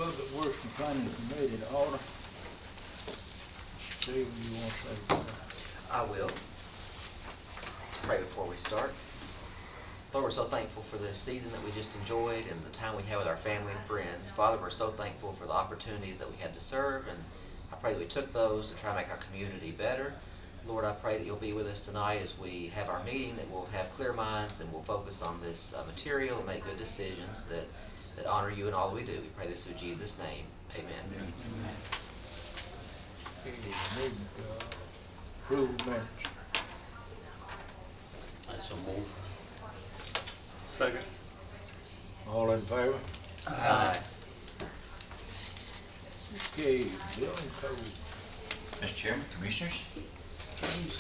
Public Works and Planning Committee to order. Steve, you want to say something? I will. Let's pray before we start. Lord, we're so thankful for this season that we just enjoyed and the time we had with our family and friends. Father, we're so thankful for the opportunities that we had to serve, and I pray that we took those to try to make our community better. Lord, I pray that you'll be with us tonight as we have our meeting, that we'll have clear minds and we'll focus on this material and make good decisions that honor you in all that we do. We pray this through Jesus' name. Amen. Okay, need to approve minutes. I so move. Second. All in favor? Aye. Okay, building code. Mr. Chairman, Commissioners, Please.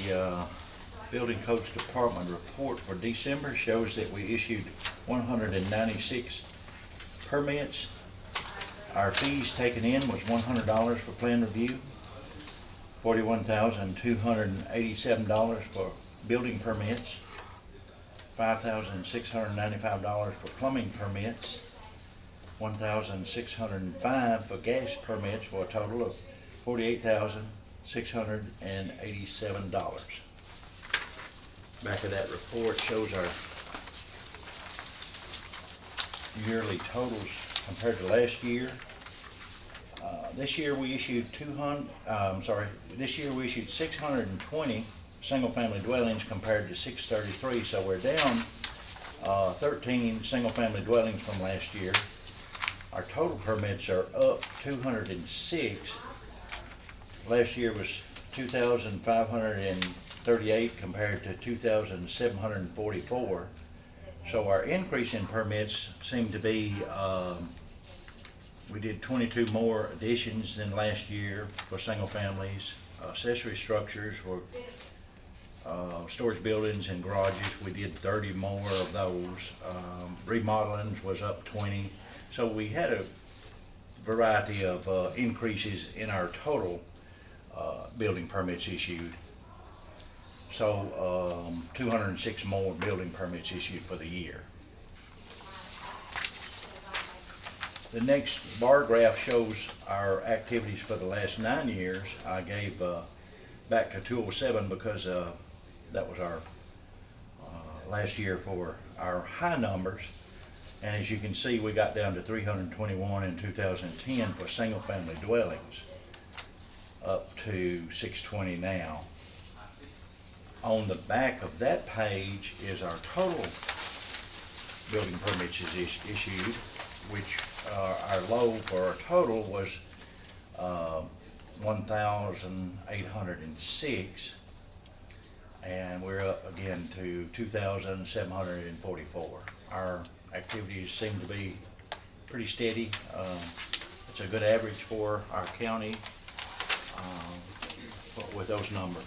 the Building Codes Department report for December shows that we issued 196 permits. Our fees taken in was $100 for plan review, $41,287 for building permits, $5,695 for plumbing permits, $1,605 for gas permits, for a total of $48,687. Back of that report shows our yearly totals compared to last year. This year we issued 620 single-family dwellings compared to 633, so we're down 13 single-family dwellings from last year. Our total permits are up 206. Last year was 2,538 compared to 2,744. So our increase in permits seemed to be, we did 22 more additions than last year for single families. Accessory structures for storage buildings and garages, we did 30 more of those. Remodelings was up 20. So we had a variety of increases in our total building permits issued. So 206 more building permits issued for the year. The next bar graph shows our activities for the last 9 years. I gave back to 207 because that was our last year for our high numbers. And as you can see, we got down to 321 in 2010 for single family dwellings, up to 620 now. On the back of that page is our total building permits issued, which our low for our total was 1,806, and we're up again to 2,744. Our activities seem to be pretty steady. It's a good average for our county with those numbers.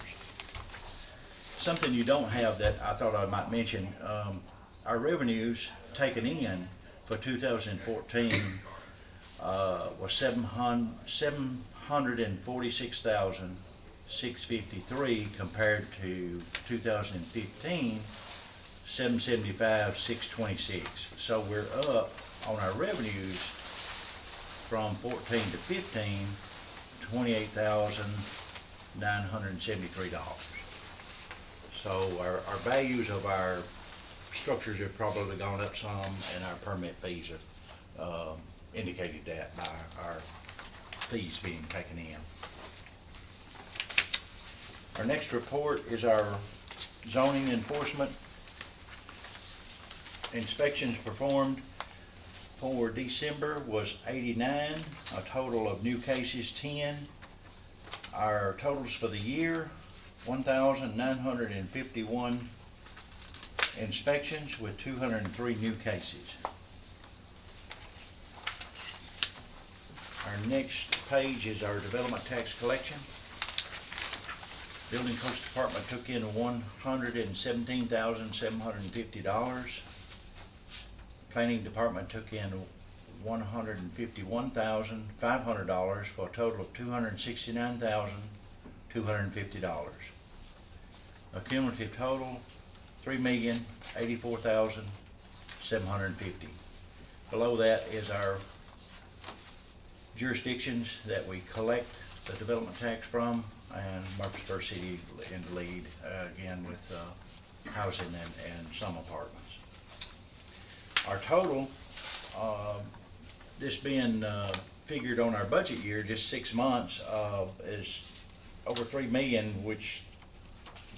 Something you don't have that I thought I might mention, our revenues taken in for 2014 was $746,653 compared to 2015, $775,626. So we're up on our revenues from 14 to 15, $28,973. So our values of our structures have probably gone up some, and our permit fees have indicated that by our fees being taken in. Our next report is our zoning enforcement. Inspections performed for December was 89, a total of new cases 10. Our totals for the year, 1,951 inspections with 203 new cases. Our next page is our development tax collection. Building Codes Department took in $117,750. Planning Department took in $151,500 for a total of $269,250. A cumulative total $3,084,750. Below that is our jurisdictions that we collect the development tax from, and Murfreesboro City in the lead, again with housing and some apartments. Our total, this being figured on our budget year, just 6 months, is over 3 million, which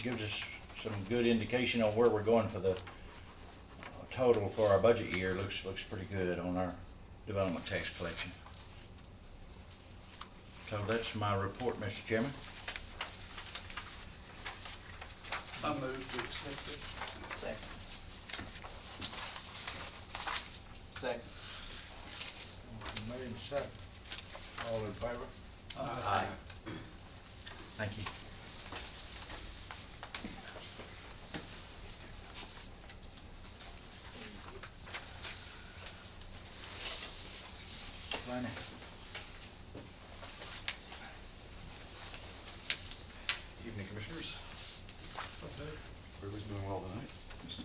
gives us some good indication on where we're going for the total for our budget year. Looks pretty good on our development tax collection. So that's my report, Mr. Chairman. I move to accept it. Second. Second. Motion made and second. All in favor? Aye. Thank you. Planning. Evening, Commissioners. Everybody's doing well tonight. Yes, sir.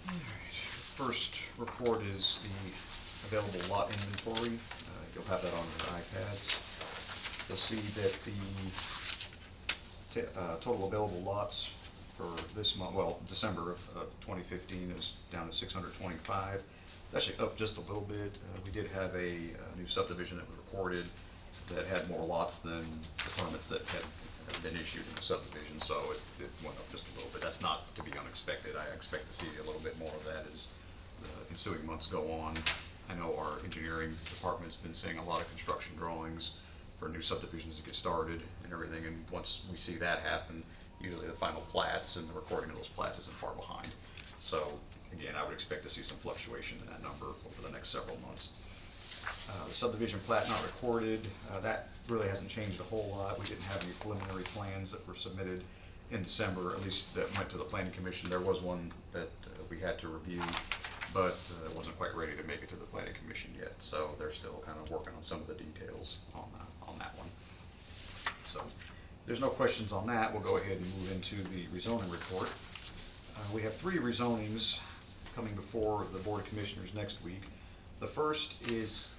All right. First report is the available lot inventory. You'll have that on your iPads. You'll see that the total available lots for this month, well, December of 2015 is down to 625. It's actually up just a little bit. We did have a new subdivision that was recorded that had more lots than the permits that had been issued in the subdivision, so it went up just a little bit. That's not to be unexpected. I expect to see a little bit more of that as the ensuing months go on. I know our engineering department's been seeing a lot of construction drawings for new subdivisions to get started and everything, and once we see that happen, usually the final plats and the recording of those plats isn't far behind. So again, I would expect to see some fluctuation in that number over the next several months. The subdivision plat not recorded, that really hasn't changed a whole lot. We didn't have any preliminary plans that were submitted in December, at least that went to the Planning Commission. There was one that we had to review, but it wasn't quite ready to make it to the Planning Commission yet. So they're still kind of working on some of the details on that one. So if there's no questions on that, we'll go ahead and move into the rezoning report. We have 3 rezonings coming before the Board of Commissioners next week. The first is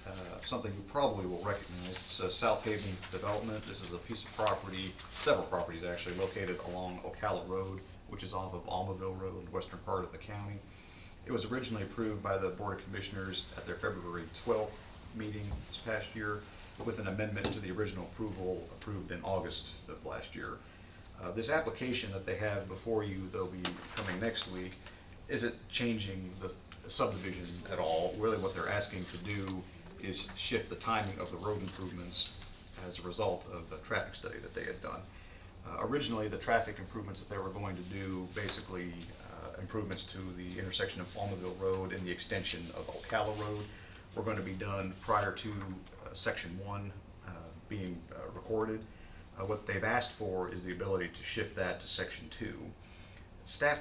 something you probably will recognize. It's South Haven Development. This is a piece of property, several properties actually, located along Ocala Road, which is off of Almaville Road in the western part of the county. It was originally approved by the Board of Commissioners at their February 12th meeting this past year, with an amendment to the original approval approved in August of last year. This application that they have before you, they'll be coming next week, isn't changing the subdivision at all. Really what they're asking to do is shift the timing of the road improvements as a result of the traffic study that they had done. Originally, the traffic improvements that they were going to do, basically improvements to the intersection of Almaville Road and the extension of Ocala Road, were going to be done prior to Section 1 being recorded. What they've asked for is the ability to shift that to Section 2. Staff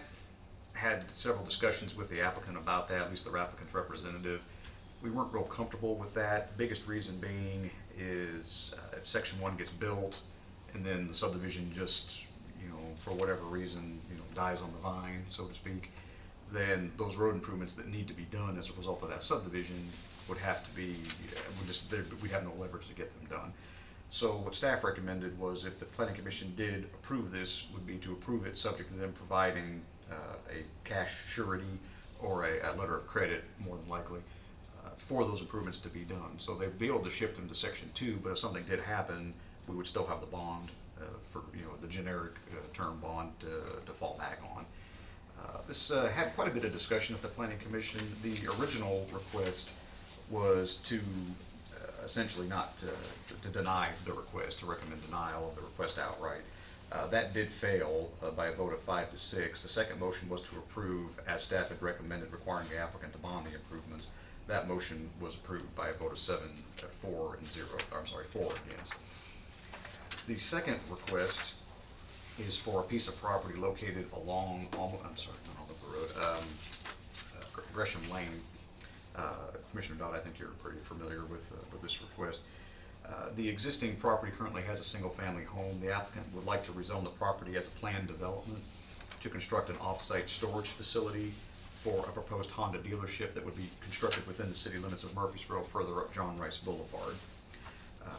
had several discussions with the applicant about that, at least the applicant's representative. We weren't real comfortable with that. Biggest reason being is if Section 1 gets built and then the subdivision just, for whatever reason, dies on the vine, so to speak, then those road improvements that need to be done as a result of that subdivision would have to be, we'd have no leverage to get them done. So what staff recommended was, if the Planning Commission did approve this, would be to approve it subject to them providing a cash surety or a letter of credit, more than likely, for those improvements to be done. So they'd be able to shift them to Section 2, but if something did happen, we would still have the bond for the generic term bond to fall back on. This had quite a bit of discussion at the Planning Commission. The original request was to essentially not to deny the request, to recommend denial of the request outright. That did fail by a vote of 5 to 6. The second motion was to approve, as staff had recommended, requiring the applicant to bond the improvements. That motion was approved by a vote of 4 against. The second request is for a piece of property located along, Gresham Lane. Commissioner Dodd, I think you're pretty familiar with this request. The existing property currently has a single-family home. The applicant would like to rezone the property as a planned development. to construct an off-site storage facility for a proposed Honda dealership that would be constructed within the city limits of Murfreesboro, further up John Rice Boulevard.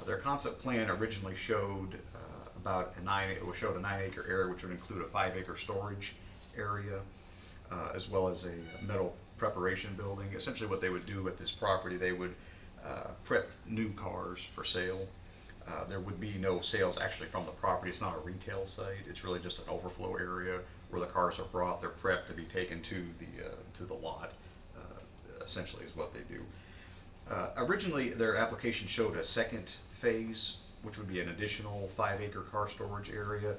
Their concept plan originally showed showed a 9-acre area, which would include a 5-acre storage area, as well as a metal preparation building. Essentially what they would do at this property, they would prep new cars for sale. There would be no sales actually from the property. It's not a retail site. It's really just an overflow area where the cars are brought. They're prepped to be taken to the lot. Essentially, is what they do. Originally, their application showed a second phase, which would be an additional 5-acre car storage area.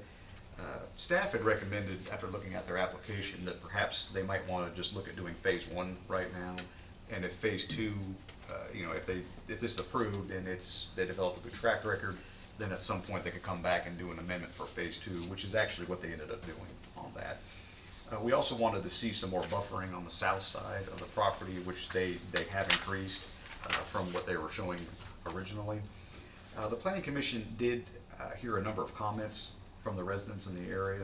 Staff had recommended, after looking at their application, that perhaps they might want to just look at doing phase 1 right now, and if phase 2, if this is approved and they develop a good track record, then at some point they could come back and do an amendment for phase 2, which is actually what they ended up doing on that. We also wanted to see some more buffering on the south side of the property, which they have increased from what they were showing originally. The Planning Commission did hear a number of comments from the residents in the area.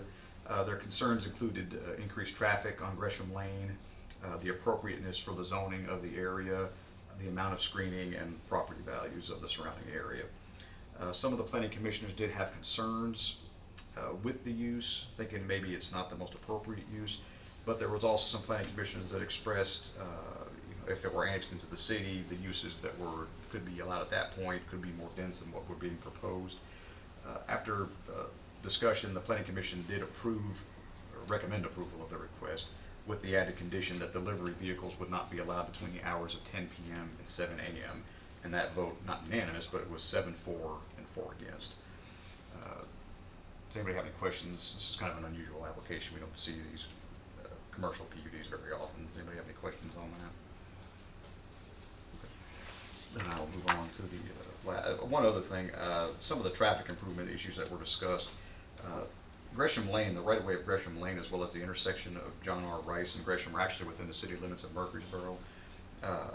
Their concerns included increased traffic on Gresham Lane, the appropriateness for the zoning of the area, the amount of screening, and property values of the surrounding area. Some of the planning commissioners did have concerns with the use, thinking maybe it's not the most appropriate use, but there was also some planning commissioners that expressed if it were annexed into the city, the uses that could be allowed at that point could be more dense than what were being proposed. After discussion, the planning commission did recommend approval of the request, with the added condition that delivery vehicles would not be allowed between the hours of 10 p.m. and 7 a.m. And that vote, not unanimous, but it was 7-4 and 4 against. Does anybody have any questions? This is kind of an unusual application. We don't see these commercial PUDs very often. Does anybody have any questions on that? Okay. Then I'll move on to the one other thing. Some of the traffic improvement issues that were discussed. Gresham Lane, the right-of-way of Gresham Lane, as well as the intersection of John R. Rice and Gresham, are actually within the city limits of Murfreesboro.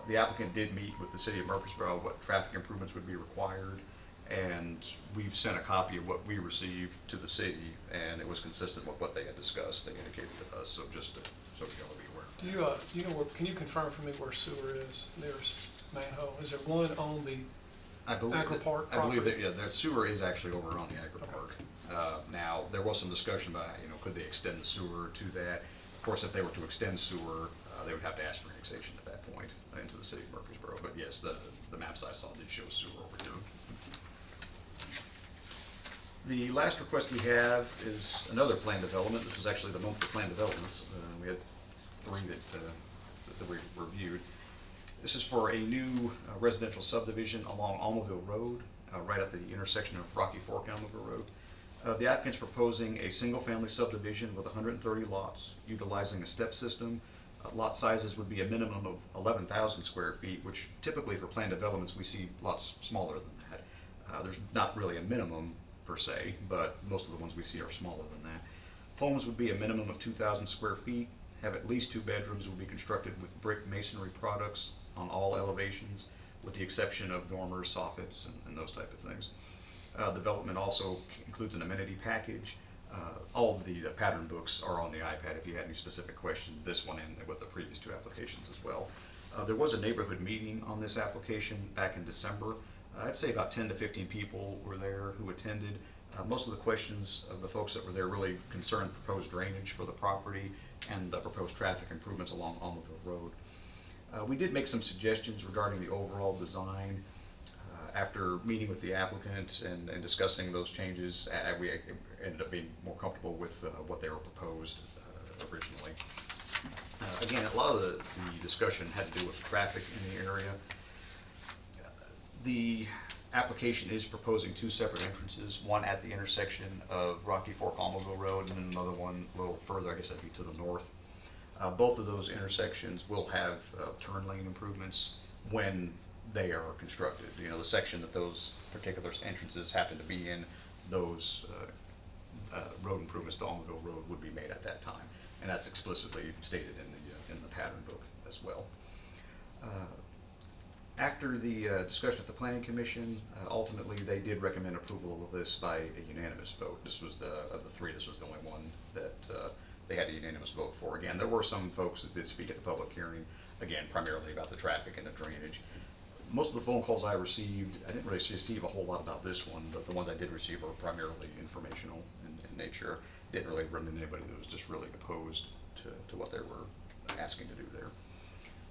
The applicant did meet with the city of Murfreesboro what traffic improvements would be required, and we've sent a copy of what we received to the city, and it was consistent with what they had discussed. They indicated to us, so just so y'all be aware. Do you know where, can you confirm for me where sewer is? There's manhole. Is there one on the Agri Park I believe that, property? yeah, their sewer is actually over on the Agri Park. Now, there was some discussion about, could they extend the sewer to that? Of course, if they were to extend sewer, they would have to ask for annexation at that point into the city of Murfreesboro. But yes, the maps I saw did show sewer over here. The last request we have is another plan development. This was actually the month for plan developments. We had 3 that we reviewed. This is for a new residential subdivision along Almaville Road, right at the intersection of Rocky Fork and Almaville Road. The applicant's proposing a single-family subdivision with 130 lots, utilizing a step system. Lot sizes would be a minimum of 11,000 square feet, which typically for planned developments we see lots smaller than that. There's not really a minimum per se, but most of the ones we see are smaller than that. Homes would be a minimum of 2,000 square feet, have at least 2 bedrooms, will be constructed with brick masonry products on all elevations, with the exception of dormers, soffits, and those type of things. Development also includes an amenity package. All of the pattern books are on the iPad if you had any specific question, this one and with the previous 2 applications as well. There was a neighborhood meeting on this application back in December. I'd say about 10 to 15 people were there who attended. Most of the questions of the folks that were there really concerned proposed drainage for the property and the proposed traffic improvements along Almaville Road. We did make some suggestions regarding the overall design. After meeting with the applicant and discussing those changes, we ended up being more comfortable with what they were proposed originally. Again, a lot of the discussion had to do with traffic in the area. The application is proposing 2 separate entrances, one at the intersection of Rocky Fork Almaville Road and then another one a little further, I guess that'd be to the north. Both of those intersections will have turn lane improvements when they are constructed. The section that those particular entrances happen to be in, those road improvements to Almaville Road would be made at that time, and that's explicitly stated in the pattern book as well. After the discussion at the Planning Commission, ultimately they did recommend approval of this by a unanimous vote. This was of the 3, this was the only one that they had a unanimous vote for. Again, there were some folks that did speak at the public hearing, again, primarily about the traffic and the drainage. Most of the phone calls I received, I didn't really receive a whole lot about this one, but the ones I did receive were primarily informational in nature. Didn't really run into anybody that was just really opposed to what they were asking to do there.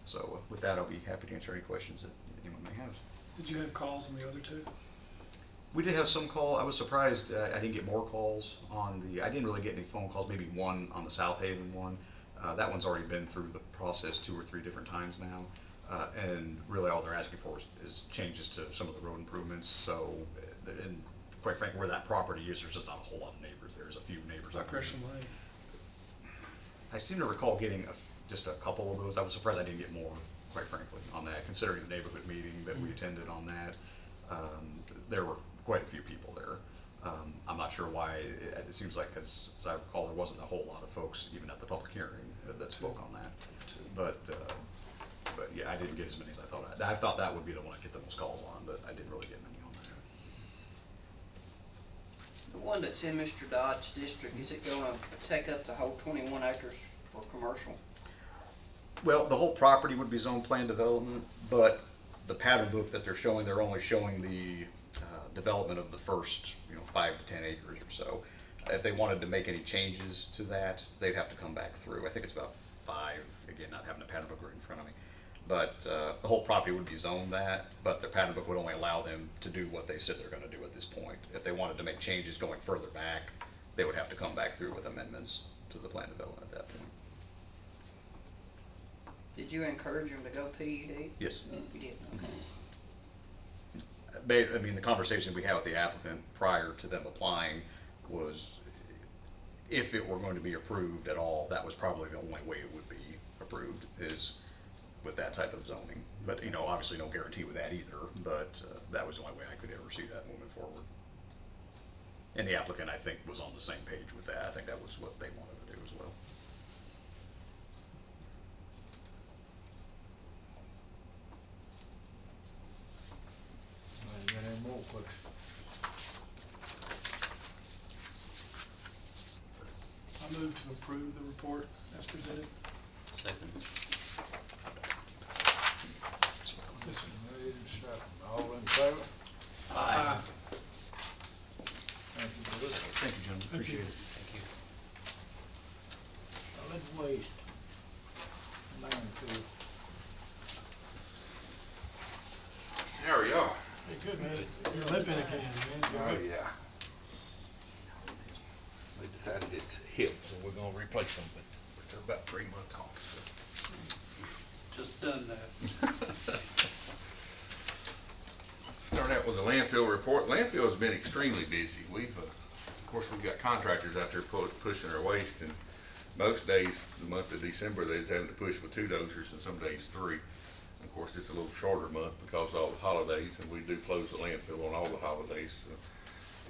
So with that, I'll be happy to answer any questions that anyone may have. Did you have calls on the other two? We did have some call. I was surprised I didn't get more calls on I didn't really get any phone calls, maybe one on the South Haven one. That one's already been through the process 2 or 3 different times now. And really all they're asking for is changes to some of the road improvements. So, and quite frankly, where that property is, there's just not a whole lot of neighbors. There's a few neighbors. Like Gresham Lane? I seem to recall getting just a couple of those. I was surprised I didn't get more, quite frankly, on that, considering the neighborhood meeting that we attended on that. There were quite a few people there. I'm not sure why. It seems like, as I recall, there wasn't a whole lot of folks, even at the public hearing, that spoke on that. But yeah, I didn't get as many as I thought. I thought that would be the one I'd get the most calls on, but I didn't really get many on that. The one that's in Mr. Dodd's district, is it gonna take up the whole 21 acres for commercial? Well, the whole property would be zone plan development, but the pattern book that they're showing, they're only showing the development of the first 5 to 10 acres or so. If they wanted to make any changes to that, they'd have to come back through. I think it's about 5, again, not having the pattern book right in front of me. But the whole property would be zoned that, but the pattern book would only allow them to do what they said they're going to do at this point. If they wanted to make changes going further back, they would have to come back through with amendments to the plan development at that point. Did you encourage them to go PUD? Yes. You did, okay. I mean, the conversation we had with the applicant prior to them applying was, if it were going to be approved at all, that was probably the only way it would be approved, is with that type of zoning. But, obviously no guarantee with that either, but that was the only way I could ever see that moving forward. And the applicant, I think, was on the same page with that. I think that was what they wanted to do as well. You got any more questions? I move to approve the report as presented. Second. Yes, sir. Made and seconded. All in favor? Aye. Thank you for this. Thank you, gentlemen. Thank you. Appreciate it. Thank you. Solid waste. Landfill. How are y'all? Hey, good, man. You're limping again, man. You're Oh, good. yeah. We decided it's hip, so we're gonna replace them, but it's about 3 months off, Just done that. Start out with a landfill report. Landfill has been extremely busy. Of course, we've got contractors out there pushing our waste, and most days, the month of December, they're having to push with 2 dozers and some days 3. Of course, it's a little shorter month because of all the holidays, and we do close the landfill on all the holidays. So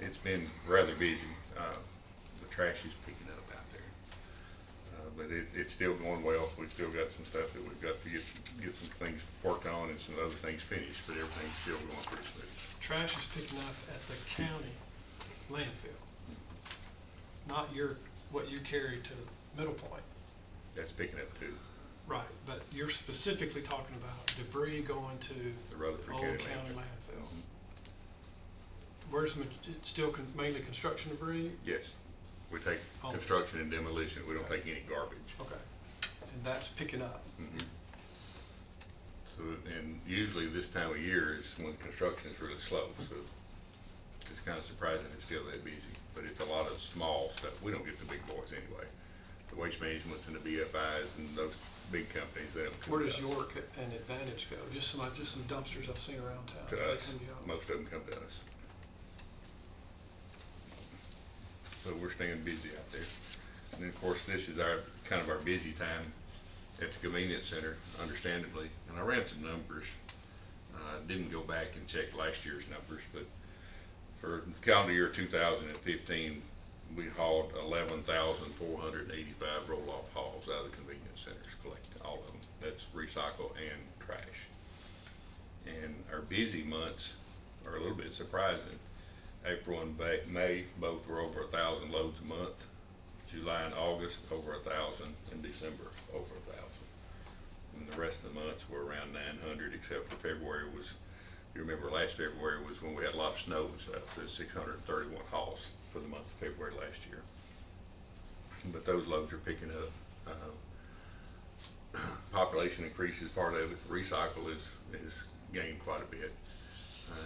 it's been rather busy. The trash is picking up out there, but it's still going well. We've still got some stuff that we've got to get some things worked on and some other things finished, but everything's still going pretty smooth. Trash is picking up at the county landfill, not what you carry to Middle Point. That's picking up too. Right, but you're specifically talking about debris going to The Rutherford Old County County landfill. landfill. Where's it's still mainly construction debris? Yes, we take Oh. construction and demolition. We don't take any garbage. Okay, and that's picking up. Mhm. So, and usually this time of year is when construction is really slow, so it's kind of surprising it's still that busy. But it's a lot of small stuff. We don't get the big boys anyway. The Waste Managements and the BFIs and those big companies, they don't come Where to does us. York and Advantage go? Just some dumpsters I've seen around town. To They us, come to y'all? most of them come to us. So we're staying busy out there. And then, of course, this is kind of our busy time at the convenience center, understandably. And I ran some numbers. Didn't go back and check last year's numbers, but for calendar year 2015, we hauled 11,485 roll-off hauls out of the convenience centers, collected all of them. That's recycle and trash. And our busy months are a little bit surprising. April and May both were over 1,000 loads a month. July and August, over 1,000, and December, over 1,000. And the rest of the months were around 900, except for February was, you remember last February was when we had a lot of snow and stuff, so 631 hauls for the month of February last year. But those loads are picking up. Population increase is part of it. Recycle is gained quite a bit.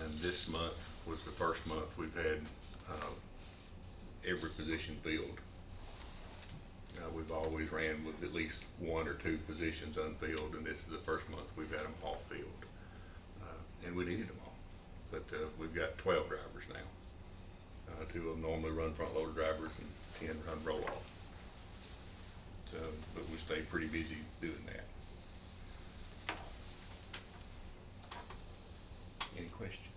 And this month was the first month we've had every position filled. We've always ran with at least 1 or 2 positions unfilled, and this is the first month we've had them all filled. And we needed them all. But we've got 12 drivers now. 2 of them normally run front loader drivers and 10 run roll off. So, but we stay pretty busy doing that. Any questions?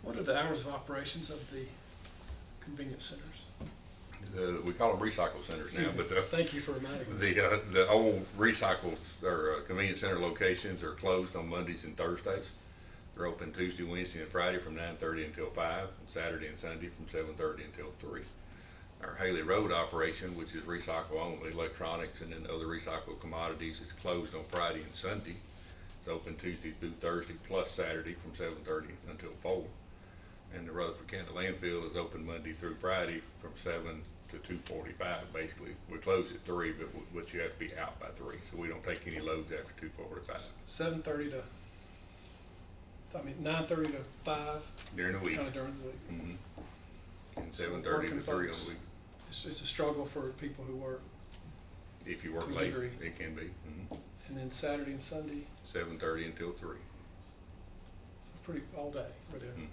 What are the hours of operations of the convenience centers? We call them recycle centers now, but Thank you for reminding me. the old recycle or convenience center locations are closed on Mondays and Thursdays. They're open Tuesday, Wednesday, and Friday from 9:30 until 5, and Saturday and Sunday from 7:30 until 3. Our Haley Road operation, which is recycle only, electronics and then other recycled commodities, is closed on Friday and Sunday. It's open Tuesday through Thursday plus Saturday from 7:30 until 4. And the Rutherford County landfill is open Monday through Friday from 7 to 2:45. Basically, we close at 3, but you have to be out by 3, so we don't take any loads after 2:45 7:30 to, 9:30 to 5, during the week. kind of during the week. Mhm. And So 7:30 to working 3 on folks- the week. It's a struggle for people who work, If you work to a late, degree. it can be. and then Saturday and Sunday, 7:30 until 3. pretty all day, but, Mhm.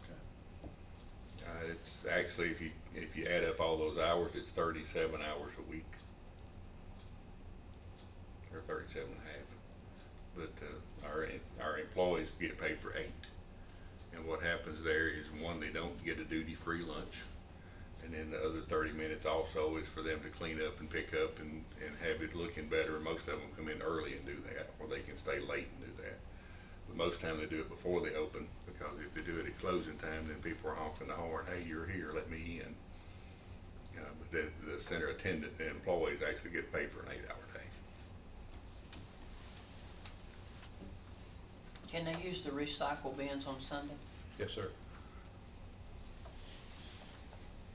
okay. It's actually, if you add up all those hours, it's 37 hours a week. Or 37 and a half. But our employees get paid for 8. And what happens there is, one, they don't get a duty-free lunch. And then the other 30 minutes also is for them to clean up and pick up and have it looking better. Most of them come in early and do that, or they can stay late and do that. But most time they do it before they open, because if they do it at closing time, then people are honking the horn, hey, you're here, let me in. But the center attendant, the employees actually get paid for an 8-hour day. Can they use the recycle bins on Sunday? Yes, sir.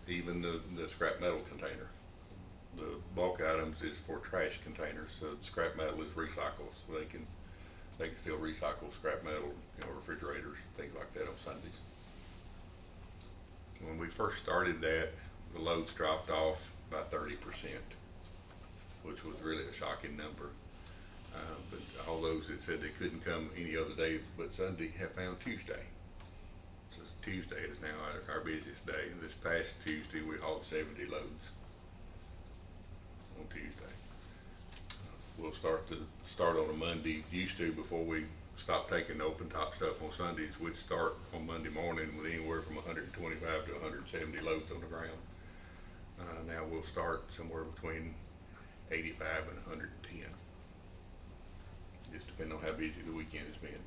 Even the scrap metal container. The bulk items is for trash containers, so scrap metal is recycled, so they can still recycle scrap metal, refrigerators, things like that on Sundays. When we first started that, the loads dropped off by 30%, which was really a shocking number. But all those that said they couldn't come any other day but Sunday have found Tuesday. So Tuesday is now our busiest day. And this past Tuesday, we hauled 70 loads on Tuesday. We'll start on a Monday. Used to, before we stopped taking the open top stuff on Sundays, we'd start on Monday morning with anywhere from 125 to 170 loads on the ground. Now we'll start somewhere between 85 and 110. Just depending on how busy the weekend has been.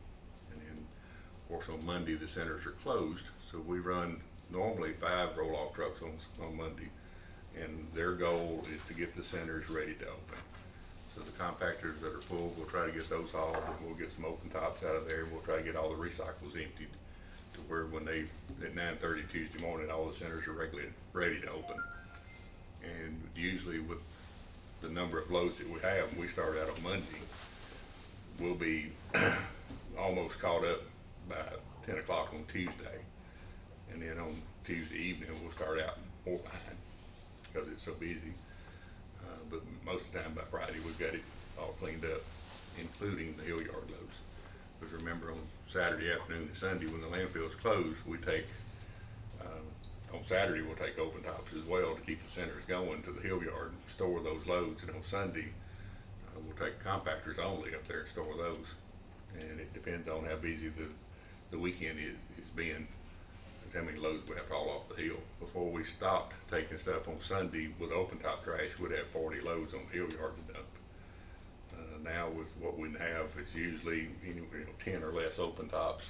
And then, of course, on Monday, the centers are closed, so we run normally 5 roll-off trucks on Monday, and their goal is to get the centers ready to open. So the compactors that are full, we'll try to get those hauled, and we'll get some open tops out of there, and we'll try to get all the recycles emptied to where when they, at 9:30 Tuesday morning, all the centers are ready to open. And usually with the number of loads that we have, when we start out on Monday, we'll be almost caught up by 10 o'clock on Tuesday. And then on Tuesday evening, we'll start out more behind because it's so busy. But most of the time by Friday, we've got it all cleaned up, including the hill yard loads. Because remember, on Saturday afternoon and Sunday, when the landfill's closed, we take, on Saturday, we'll take open tops as well to keep the centers going to the hill yard and store those loads. And on Sunday, we'll take compactors only up there and store those. And it depends on how busy the weekend is being, is how many loads we have to haul off the hill. Before we stopped taking stuff on Sunday with open top trash, we'd have 40 loads on the hill yard to dump. Now with what we have, it's usually 10 or less open tops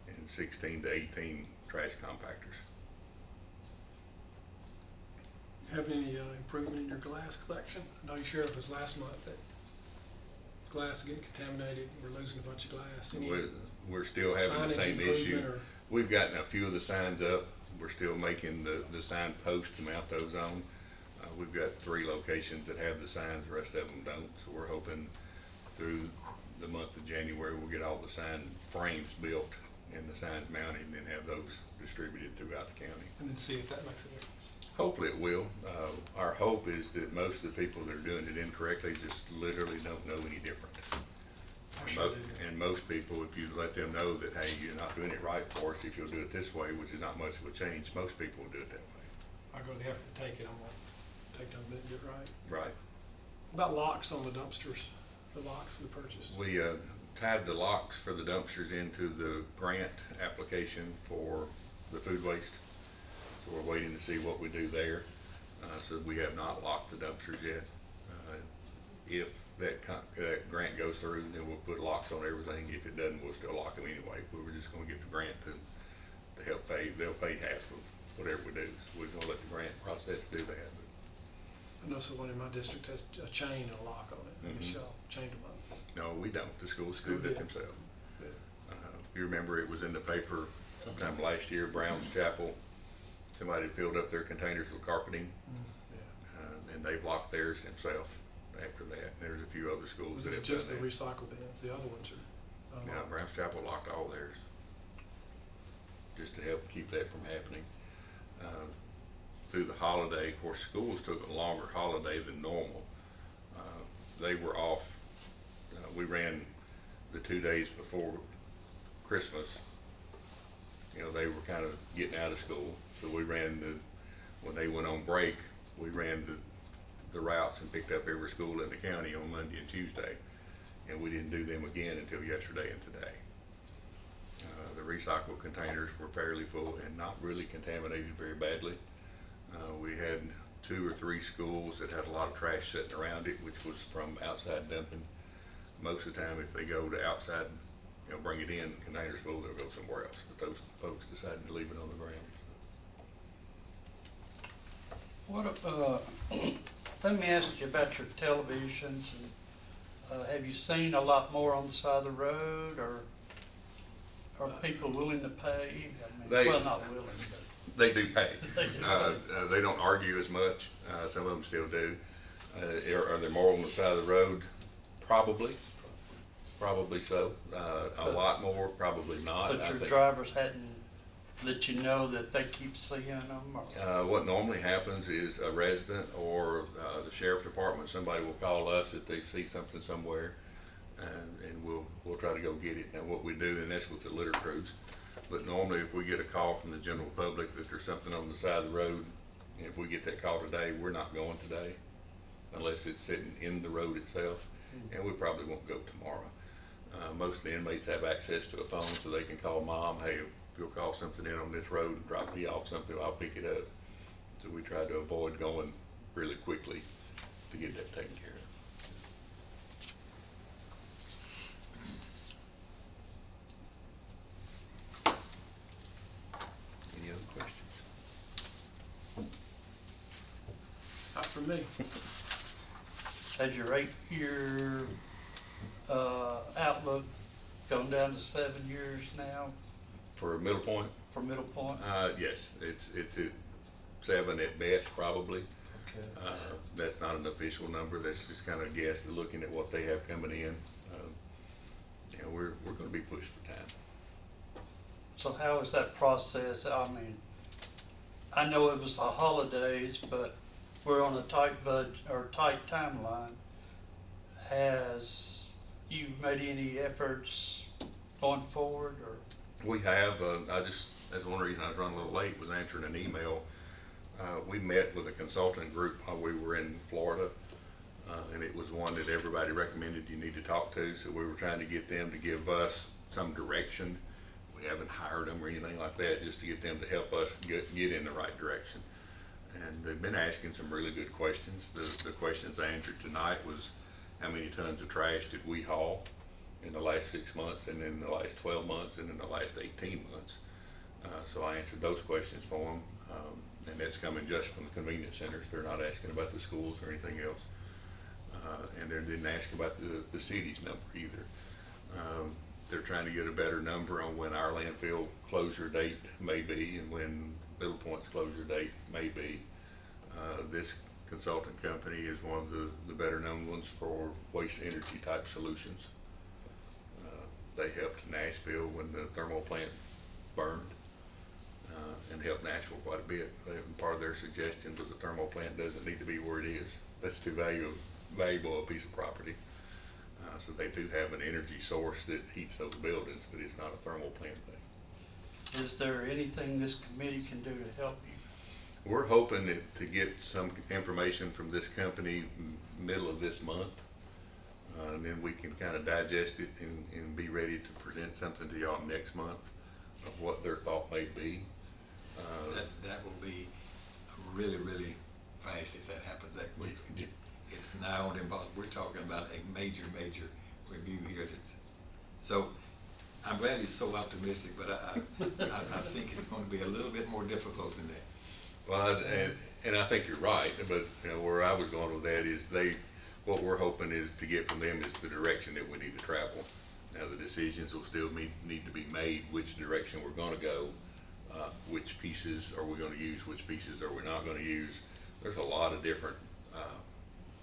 and 16 to 18 trash compactors. have any improvement in your glass collection? I know you shared with us last month that glass is getting contaminated, we're losing a bunch of glass. Any We're still having the signage same improvement issue. or- We've gotten a few of the signs up. We're still making the sign posts to mount those on. We've got 3 locations that have the signs, the rest of them don't. So we're hoping through the month of January, we'll get all the sign frames built and the signs mounted and then have those distributed throughout the county. And then see if that makes a difference. Hopefully it will. Our hope is that most of the people that are doing it incorrectly just literally don't know any different. I sure do. And most people, if you let them know that, hey, you're not doing it right for us, if you'll do it this way, which is not much of a change, most people will do it that way. I go to the effort to take it, I'm gonna take down a bit and get it right. Right. About locks on the dumpsters, the locks we purchased. We tied the locks for the dumpsters into the grant application for the food waste. So we're waiting to see what we do there. So we have not locked the dumpsters yet. If that grant goes through, then we'll put locks on everything. If it doesn't, we'll still lock them anyway. We were just gonna get the grant to help pay. They'll pay half of whatever we do. So we're gonna let the grant process do that. I know someone in my district has a chain and a lock on it, and Mhm. Michelle chained them up. No, we don't. The schools do School that did. themselves. If you remember, it was in the paper sometime last year, Brown's Chapel, somebody filled up their containers with carpeting, Yeah. and they've locked theirs themselves after that. There's a few other schools that This have is just the done that. recycle bins, the other ones are. Yeah, Brown's Chapel locked all theirs, just to help keep that from happening. Through the holiday, of course, schools took a longer holiday than normal. They were off, we ran the 2 days before Christmas. You know, they were kind of getting out of school, so we ran when they went on break, we ran the routes and picked up every school in the county on Monday and Tuesday. And we didn't do them again until yesterday and today. The recycle containers were fairly full and not really contaminated very badly. We had 2 or 3 schools that had a lot of trash sitting around it, which was from outside dumping. Most of the time, if they go to outside, bring it in, containers full, they'll go somewhere else. But those folks decided to leave it on the ground. Let me ask you about your televisions, and have you seen a lot more on the side of the road, or are people willing to pay? I mean, They- well, not willing, but. They do pay. They do. They don't argue as much. Some of them still do. Are there more on the side of the road? Probably so. A lot more, probably not. But I your think- drivers hadn't let you know that they keep seeing them, or? What normally happens is a resident or the sheriff's department, somebody will call us if they see something somewhere, and we'll try to go get it. And what we do, and that's with the litter crews, but normally if we get a call from the general public that there's something on the side of the road, and if we get that call today, we're not going today unless it's sitting in the road itself, and we probably won't go tomorrow. Most of the inmates have access to a phone, so they can call mom, hey, if you'll call something in on this road and drop me off something, I'll pick it up. So we try to avoid going really quickly to get that taken care of. Any other questions? Not for me. Has your 8-year outlook gone down to 7 years now For Middle Point, for Middle Point? yes, it's at 7 at best, probably. Okay. That's not an official number, that's just kind of a guess, looking at what they have coming in. We're gonna be pushed for time. So how is that process? I mean, I know it was the holidays, but we're on a tight budget or tight timeline. Has you made any efforts going forward, or? We have, that's one reason I was running a little late, was answering an email. We met with a consultant group while we were in Florida, and it was one that everybody recommended you need to talk to, so we were trying to get them to give us some direction. We haven't hired them or anything like that, just to get them to help us get in the right direction. And they've been asking some really good questions. The questions I answered tonight was, how many tons of trash did we haul in the last 6 months, and in the last 12 months, and in the last 18 months? So I answered those questions for them. And that's coming just from the convenience centers. They're not asking about the schools or anything else. And they didn't ask about the city's number either. They're trying to get a better number on when our landfill closure date may be and when Middle Point's closure date may be. This consultant company is one of the better known ones for waste energy type solutions. They helped Nashville when the thermal plant burned, and helped Nashville quite a bit. Part of their suggestion was the thermal plant doesn't need to be where it is. That's too valuable a piece of property. So they do have an energy source that heats those buildings, but it's not a thermal plant thing. Is there anything this committee can do to help you? We're hoping to get some information from this company middle of this month. And then we can kind of digest it and be ready to present something to y'all next month of what their thought may be. That will be really, really fast if that happens that quick. It's now on impossible. We're talking about a major review here. So I'm glad he's so optimistic, but I think it's going to be a little bit more difficult than that. Well, and I think you're right, but you know, where I was going with that is what we're hoping is to get from them is the direction that we need to travel. Now the decisions will still need to be made, which direction we're gonna go, which pieces are we gonna use, which pieces are we not gonna use. There's a lot of different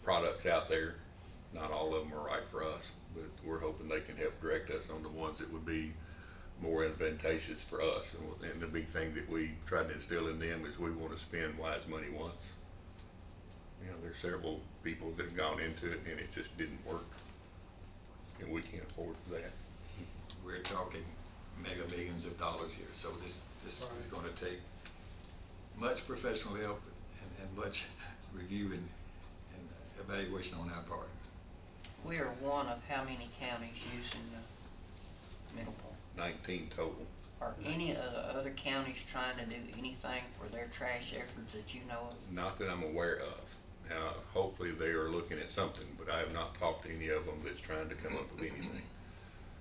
products out there. Not all of them are right for us, but we're hoping they can help direct us on the ones that would be more advantageous for us. And the big thing that we tried to instill in them is we want to spend wise money once. You know, there's several people that have gone into it and it just didn't work. And we can't afford that. We're talking mega millions of dollars here, so this is going to take much professional help and much review and evaluation on our part. We are one of how many counties using the Middle Point? 19 total. Are any of the other counties trying to do anything for their trash efforts that you know of? Not that I'm aware of. Now, hopefully they are looking at something, but I have not talked to any of them that's trying to come up with anything.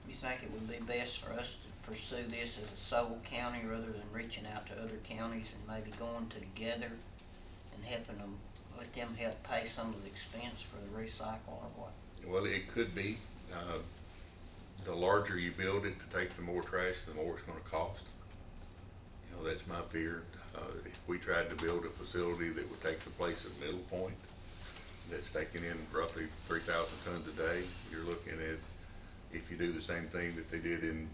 You think it would be best for us to pursue this as a sole county rather than reaching out to other counties and maybe going together and helping them, let them help pay some of the expense for the recycle or what? Well, it could be. The larger you build it to take the more trash, the more it's going to cost. You know, that's my fear. If we tried to build a facility that would take the place of Middle Point, that's taking in roughly 3,000 tons a day, you're looking at, if you do the same thing that they did in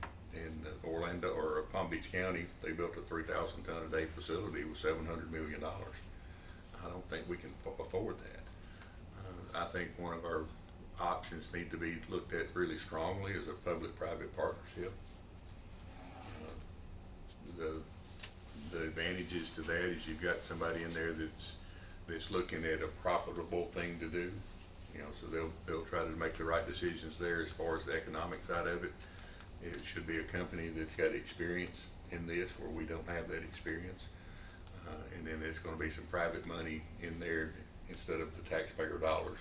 Orlando or Palm Beach County, they built a 3,000 ton a day facility with $700 million. I don't think we can afford that. I think one of our options need to be looked at really strongly as a public-private partnership. The advantages to that is you've got somebody in there that's looking at a profitable thing to do. You know, so they'll try to make the right decisions there as far as the economic side of it. It should be a company that's got experience in this where we don't have that experience. And then there's going to be some private money in there instead of the taxpayer dollars.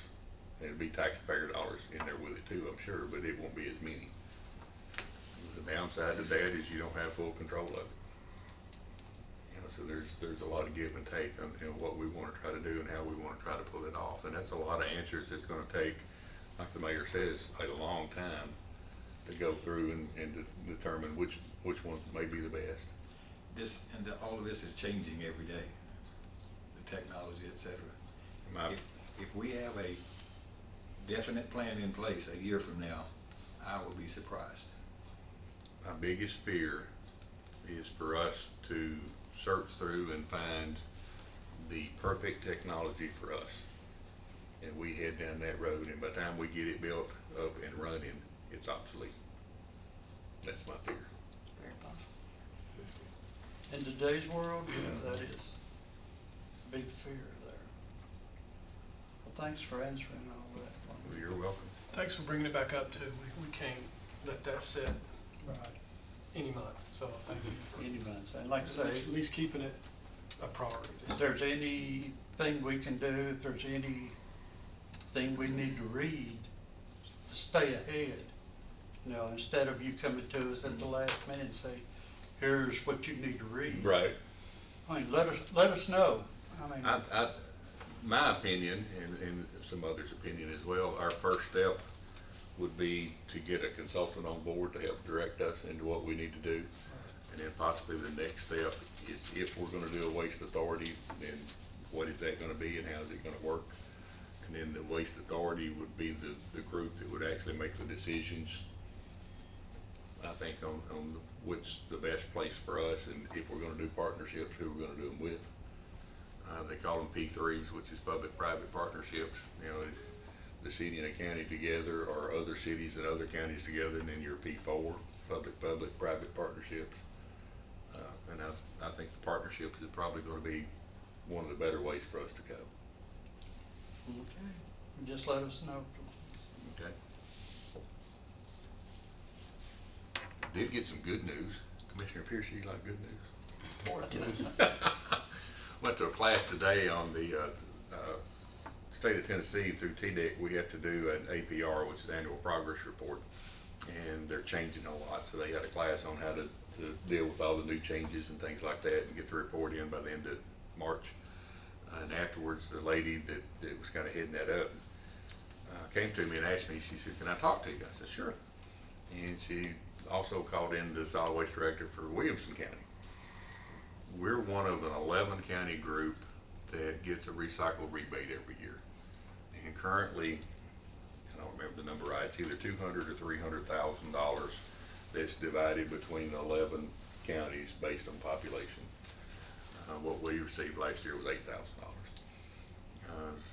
It'll be taxpayer dollars in there with it too, I'm sure, but it won't be as many. The downside to that is you don't have full control of it. You know, so there's a lot of give and take on what we want to try to do and how we want to try to pull it off. And that's a lot of answers that's going to take, like the mayor says, a long time to go through and to determine which ones may be the best. All of this is changing every day, the technology, et cetera. If we have a definite plan in place a year from now, I will be surprised. My biggest fear is for us to search through and find the perfect technology for us. And we head down that road, and by the time we get it built up and running, it's obsolete. That's my fear. Very possible. In today's world, yeah, that is a big fear there. Well, thanks for answering all that for me. You're welcome. Thanks for bringing it back up too. We can't let that sit Right. any month, so thank you for Anybody, and like I at say, least keeping it a priority. if there's anything we can do, if there's anything we need to read to stay ahead, you know, instead of you coming to us at the last minute and say, here's what you need to read. Right. I mean, let us know. I mean, My opinion, and some others' opinion as well, our first step would be to get a consultant on board to help direct us into what we need to do. And then possibly the next step is, if we're gonna do a waste authority, then what is that gonna be and how is it gonna work? And then the waste authority would be the group that would actually make the decisions, I think, on what's the best place for us, and if we're gonna do partnerships, who we're gonna do them with. They call them P3s, which is public-private partnerships. You know, it's the city and a county together, or other cities and other counties together, and then you're P4, public-public, private partnerships. And I think the partnerships is probably gonna be one of the better ways for us to go. okay, just let us know. Okay. Did get some good news. Commissioner Pierce, you like good news? Went to a class today on the state of Tennessee through TDEC. We have to do an APR, which is Annual Progress Report, and they're changing a lot. So they had a class on how to deal with all the new changes and things like that, and get the report in by the end of March. And afterwards, the lady that was kind of heading that up came to me and asked me, she said, "Can I talk to you?" I said, "Sure." And she also called in the solid waste director for Williamson County. We're one of an 11 county group that gets a recycle rebate every year. And currently, I don't remember the number right, it's either $200,000 or $300,000 that's divided between 11 counties based on population. What we received last year was $8,000.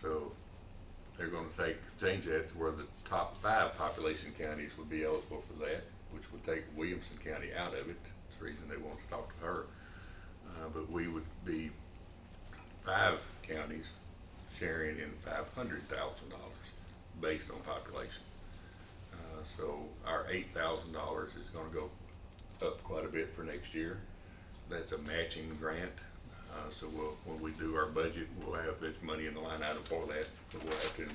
So they're going to change that to where the top 5 population counties would be eligible for that, which would take Williamson County out of it. That's the reason they want to talk to her. But we would be 5 counties sharing in $500,000 based on population. So our $8,000 is going to go up quite a bit for next year. That's a matching grant. So when we do our budget, we'll have this money in the line item for that. So we'll have to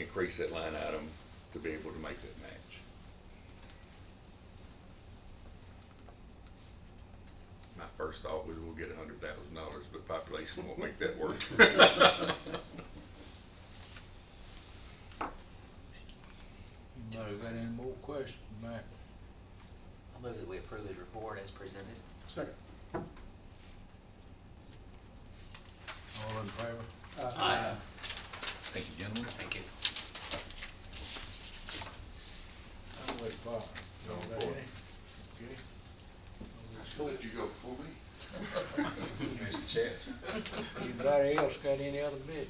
increase that line item to be able to make that match. My first thought was we'll get $100,000, but population won't make that work. Anybody got any more questions, Matt? I move that we approve the report as presented. Second. All in favor? Aye. Thank you, gentlemen. Thank you. I'll wait, Bob. No, Got boy. any? Okay. I'll let you go before me. Mr. Chance. Anybody else got any other business?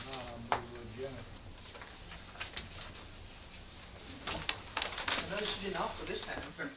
No, I'll move with Jennifer. I noticed you didn't offer this time.